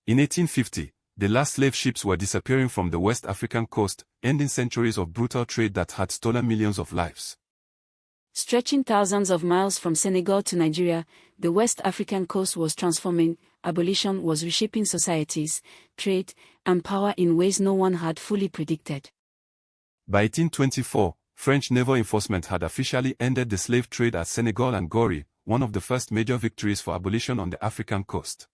In 1850, the last slave ships were disappearing from the West African coast, ending centuries of brutal trade that had stolen millions of lives. Stretching thousands of miles from Senegal to Nigeria, the West African coast was transforming. Abolition was reshaping societies, trade, and power in ways no one had fully predicted. By 1824, French naval enforcement had officially ended the slave trade at Senegal and Gori, one of the first major victories for abolition on the African coast.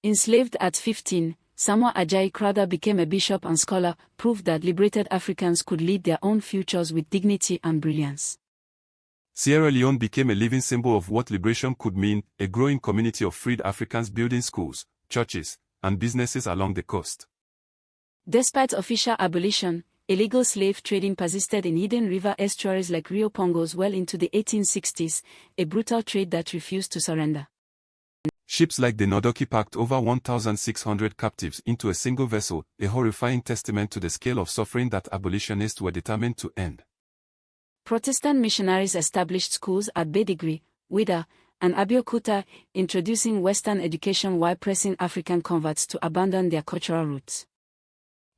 Enslaved at 15, Samuel Ajayi Crowther became a bishop and scholar, proved that liberated Africans could lead their own futures with dignity and brilliance. Sierra Leone became a living symbol of what liberation could mean, a growing community of freed Africans building schools, churches, and businesses along the coast. Despite official abolition, illegal slave trading persisted in hidden river estuaries like Rio Pongos well into the 1860s, a brutal trade that refused to surrender. Ships like the Nodoki packed over 1,600 captives into a single vessel, a horrifying testament to the scale of suffering that abolitionists were determined to end. Protestant missionaries established schools at Bedigri, Ouidah, and Abeokuta, introducing Western education while pressing African converts to abandon their cultural roots.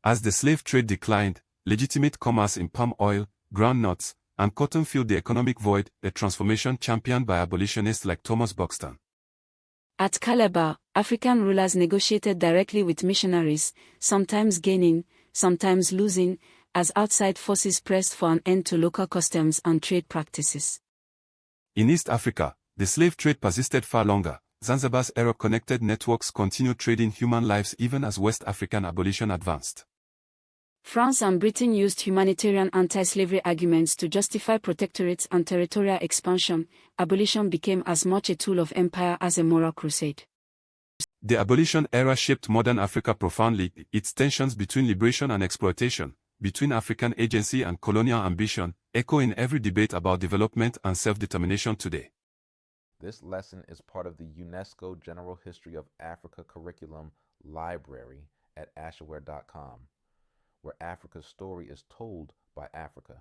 As the slave trade declined, legitimate commerce in palm oil, groundnuts, and cotton filled the economic void, a transformation championed by abolitionists like Thomas Buxton. At Calabar, African rulers negotiated directly with missionaries, sometimes gaining, sometimes losing, as outside forces pressed for an end to local customs and trade practices. In East Africa, the slave trade persisted far longer. Zanzibar's Arab-connected networks continued trading human lives even as West African abolition advanced. France and Britain used humanitarian anti-slavery arguments to justify protectorates and territorial expansion. Abolition became as much a tool of empire as a moral crusade. The abolition era shaped modern Africa profoundly, its tensions between liberation and exploitation, between African agency and colonial ambition, echo in every debate about development and self-determination today. This lesson is part of the UNESCO General History of Africa Curriculum Library at Ashaware.com, where Africa's story is told by Africa.